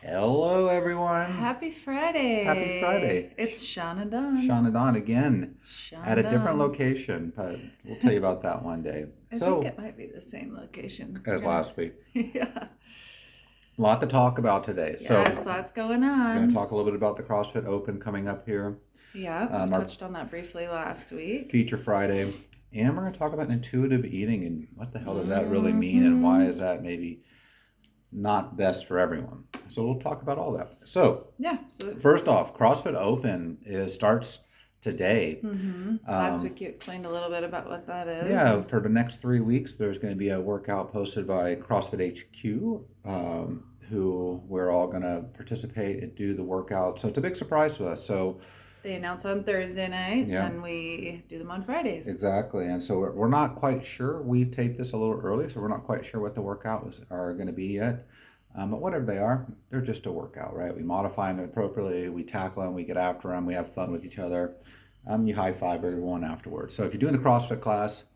Hello, everyone. Happy Friday. Happy Friday. It's Sean and Dawn. Sean and Don again Sean at a and different Dawn. location, but we'll tell you about that one day. I think So, it might be the same location. We're as gonna last week, Yeah. a lot to talk about today. So, Yes, lots going we're going to on. talk a little bit about the CrossFit Open coming up here, Yeah, we our touched on that briefly last week. Feature Friday, and we're going to talk about intuitive eating and what the hell does that really mean and why Mm-hmm. is that maybe not best for everyone. So, we'll talk about all that. So, Yeah, so first off, CrossFit Open starts today. last week you explained a little bit about what that is. Yeah, for the next 3 weeks, there's going to be a workout posted by CrossFit HQ, who we're all going to participate and do the workout. So it's a big surprise to us. So, They announce on Thursday nights yeah, and we do them on Fridays. exactly. And so we're not quite sure. We taped this a little early, so we're not quite sure what the workouts are going to be yet. But whatever they are, they're just a workout, right? We modify them appropriately, we tackle them, we get after them, we have fun with each other. You high five everyone afterwards. So if you're doing the CrossFit class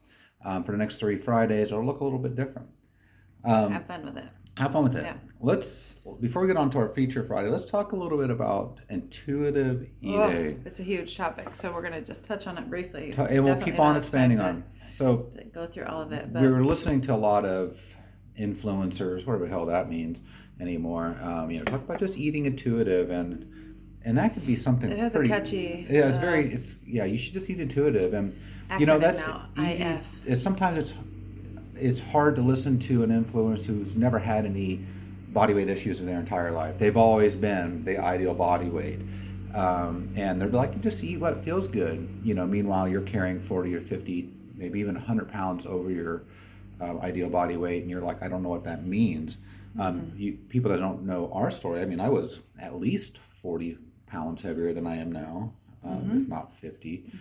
for the next 3 Fridays, it'll look a little bit different. Have fun with it. Have fun with it. Yeah. Before we get on to our feature Friday, let's talk a little bit about intuitive Oh, eating. it's a huge topic, so we're going to just touch on it briefly. And we'll Definitely keep on don't expanding expect on. So to go through all of it, we but were listening to a lot of influencers, whatever the hell that means anymore. Talk about just eating intuitive, and that could be something it has pretty. a catchy Yeah, you should just eat intuitive, and acronym that's now, easy. IF. It's hard to listen to an influencer who's never had any body weight issues in their entire life. They've always been the ideal body weight. And they're like, you just eat what feels good. Meanwhile, you're carrying 40 or 50, maybe even 100 pounds over your ideal body weight. And you're like, I don't know what that means. People that don't know our story, I mean, I was at least 40 pounds heavier than I am now, if not 50.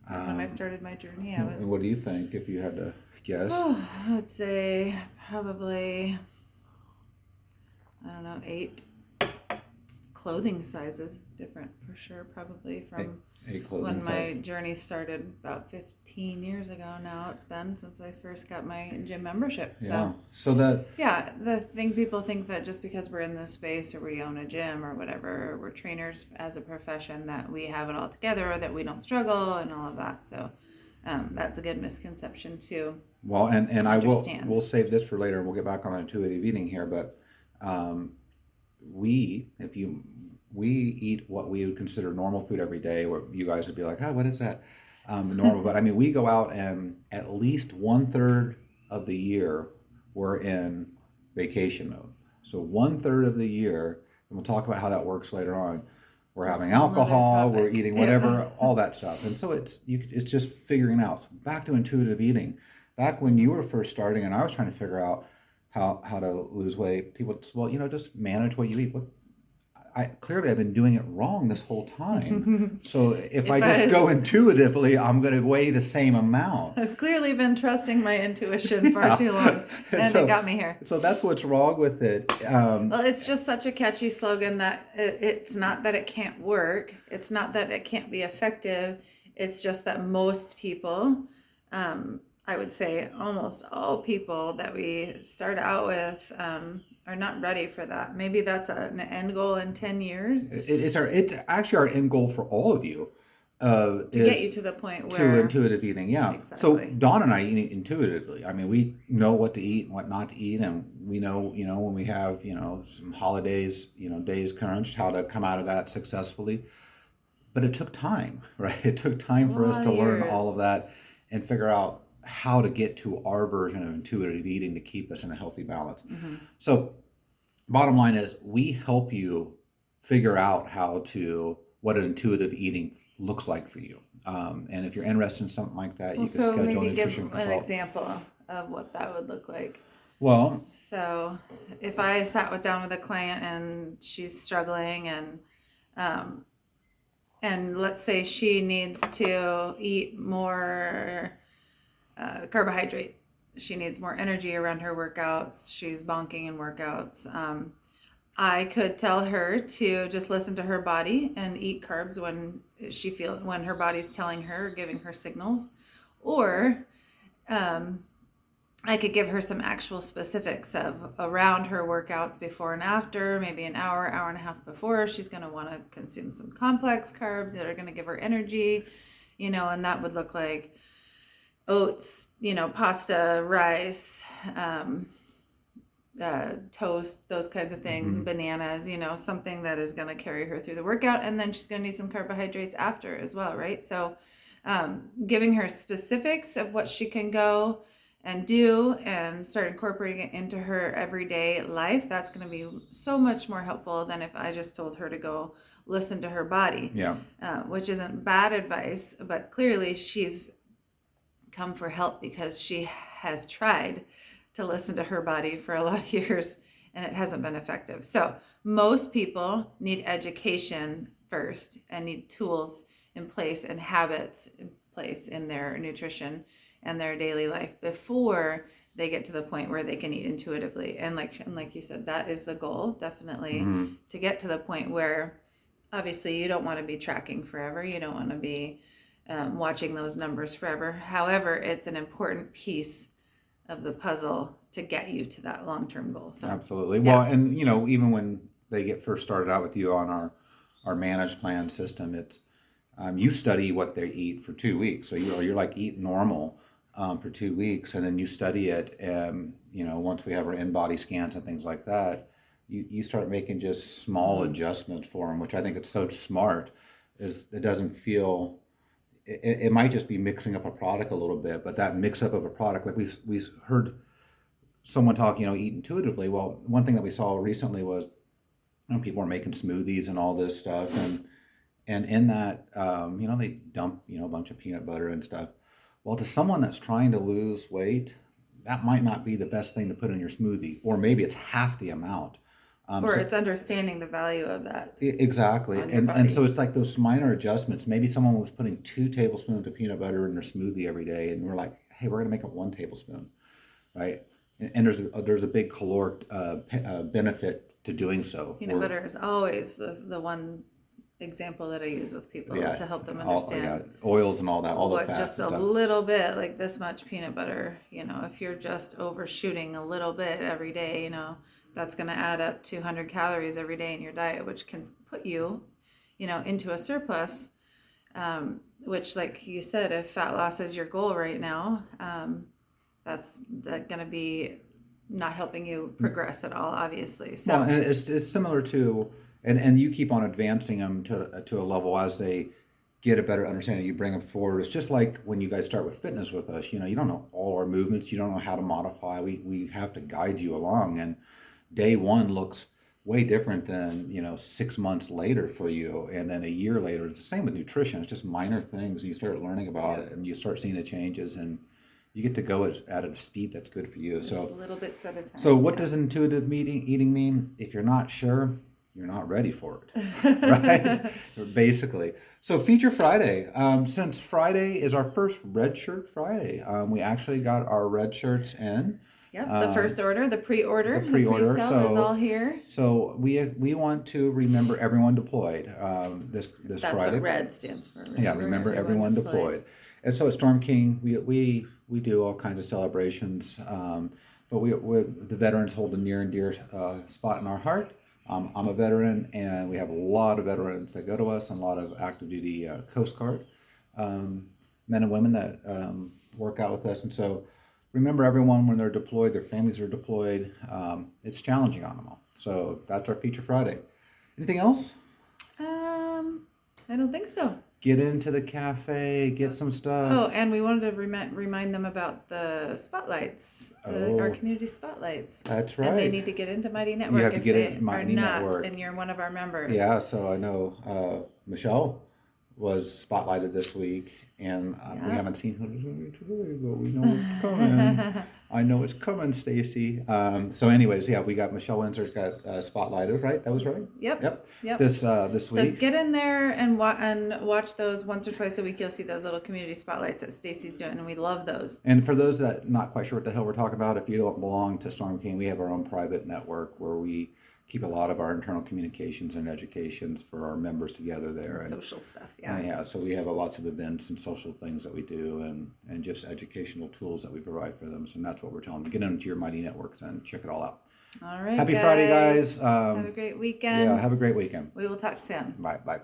When I started my journey, I was, And what do you think if you had to guess? I would say probably, I don't know, 8 clothing sizes different for sure, probably from A clothing when size. my journey started about 15 years ago now. It's been since I first got my gym membership. Yeah. So, So that yeah, the thing people think that just because we're in this space or we own a gym or whatever, or we're trainers as a profession, that we have it all together or that we don't struggle and all of that. So, that's a good misconception too. well, and I will Understand. we'll save this for later, and we'll get back on intuitive eating here. But we if you we eat what we would consider normal food every day, where you guys would be like, oh, what is that normal? But I mean, we go out and at least 1/3 of the year we're in vacation mode. So 1/3 of the year, and we'll talk about how that works later on. We're That's a having whole nother alcohol, we're topic. eating Yeah. whatever, all that stuff, and so it's just figuring out. So back to intuitive eating. Back when you were first starting, and I was trying to figure out how to lose weight, people would say, well, just manage what you eat. Well, I've been doing it wrong this whole time. So if I If just I- go intuitively, I'm going to weigh the same amount. I've clearly been trusting my intuition far too long, and So- it got me here. So that's what's wrong with it. Well, it's just such a catchy slogan that it's not that it can't work. It's not that it can't be effective. It's just that most people, I would say almost all people that we start out with, are not ready for that. Maybe that's an end goal in 10 years It's actually our end goal for all of you. to get you to the point To where intuitive eating, yeah. So Exactly. Dawn and I eat intuitively. I mean, we know what to eat and what not to eat, and we know, when we have, some holidays, days crunched, how to come out of that successfully. But it took time, right? It took time for us lot to of learn years. all of that and figure out how to get to our version of intuitive eating to keep us in a healthy balance. So bottom line is we help you figure out what an intuitive eating looks like for you. And if you're interested in something like that, you can so schedule a maybe give nutrition an consult. example of what that would look like. Well, So if I down with a client and she's struggling and let's say she needs to eat more carbohydrate, she needs more energy around her workouts, she's bonking in workouts. I could tell her to just listen to her body and eat carbs when her body's telling her, giving her signals, or I could give her some actual specifics of around her workouts before and after, maybe an hour, hour and a half before. She's going to want to consume some complex carbs that are going to give her energy, and that would look like oats, pasta, rice, toast, those kinds of things, bananas, something that is going to carry her through the workout. And then she's going to need some carbohydrates after as well, right? So giving her specifics of what she can go and do and start incorporating it into her everyday life, that's going to be so much more helpful than if I just told her to go listen to her body. Yeah. Which isn't bad advice, but clearly she's come for help because she has tried to listen to her body for a lot of years and it hasn't been effective. So most people need education first and need tools in place and habits in place in their nutrition and their daily life before they get to the point where they can eat intuitively. And like you said, that is the goal, definitely, to get to the point where obviously you don't want to be tracking forever. You don't want to be watching those numbers forever. However, it's an important piece of the puzzle to get you to that long-term goal. So Absolutely. yeah. Well, and even when they get first started out with you on our managed plan system, it's you study what they eat for 2 weeks. So you're like eat normal for 2 weeks, and then you study it. And once we have our in-body scans and things like that, you start making just small adjustments for them, which I think it's so smart. Is it doesn't feel. It might just be mixing up a product a little bit, but that mix up of a product, like we heard someone talk, eat intuitively. Well, one thing that we saw recently was people are making smoothies and all this stuff, and in that, they dump a bunch of peanut butter and stuff. Well, to someone that's trying to lose weight, that might not be the best thing to put in your smoothie, or maybe it's half the amount. Or it's understanding the value of that. Exactly. On your And body. so it's like those minor adjustments. Maybe someone was putting 2 tablespoons of peanut butter in their smoothie every day, and we're like, hey, we're going to make it 1 tablespoon, right? And there's a big caloric benefit to doing so. Peanut butter is always the one example that I use with people to help them understand Oils and all that, all the fats just and a stuff. little bit, like this much peanut butter, if you're just overshooting a little bit every day, that's going to add up to 100 calories every day in your diet, which can put you, into a surplus, which, like you said, if fat loss is your goal right now, that's going to be not helping you progress at all, obviously. So, Well, and it's similar to, and you keep on advancing them to a level as they get a better understanding. You bring them forward. It's just like when you guys start with fitness with us. You don't know all our movements. You don't know how to modify. We have to guide you along, and day one looks way different than 6 months later for you, and then a year later. It's the same with nutrition. It's just minor things. You start learning about it, and you start seeing the changes, and you get to go at a speed that's good for you. So little bits at a time. So what does intuitive eating mean? If you're not sure, you're not ready for it, right? Basically. So Feature Friday. Since Friday is our first Red Shirt Friday, we actually got our red shirts in. Yep, the first order, the pre-order, the pre-order, pre-sale is all here. So we want to remember everyone deployed this That's Friday. what RED stands for. Remember everyone deployed. And so at Storm King, we do all kinds of celebrations, but the veterans hold a near and dear spot in our heart. I'm a veteran, and we have a lot of veterans that go to us, and a lot of active duty Coast Guard men and women that work out with us. And so remember everyone when they're deployed, their families are deployed. It's challenging on them all. So that's our Feature Friday. Anything else? I don't think so. Get into the cafe, get some stuff. Oh, and we wanted to remind them about the spotlights, our community spotlights. That's right. And they need to get into Mighty Network have to if get they into Mighty are not, Network. and you're one of our members. Yeah, so I know Michelle was spotlighted this week, and we haven't seen her today, but we know it's coming. I know it's coming, Stacy. So anyways, we got Michelle Windsor's got spotlighted, right? That was right? Yep. This So week. get in there and watch those once or twice a week. You'll see those little community spotlights that Stacy's doing, and we love those. And for those that not quite sure what the hell we're talking about, if you don't belong to Storm King, we have our own private network where we keep a lot of our internal communications and educations for our members together there. And, Social stuff, yeah. yeah, so we have lots of events and social things that we do, and just educational tools that we provide for them. So that's what we're telling them. Get into your Mighty Networks and check it all out. All right, Happy Friday, guys. Have a great weekend. Yeah, have a great weekend. We will talk soon. Bye. Bye.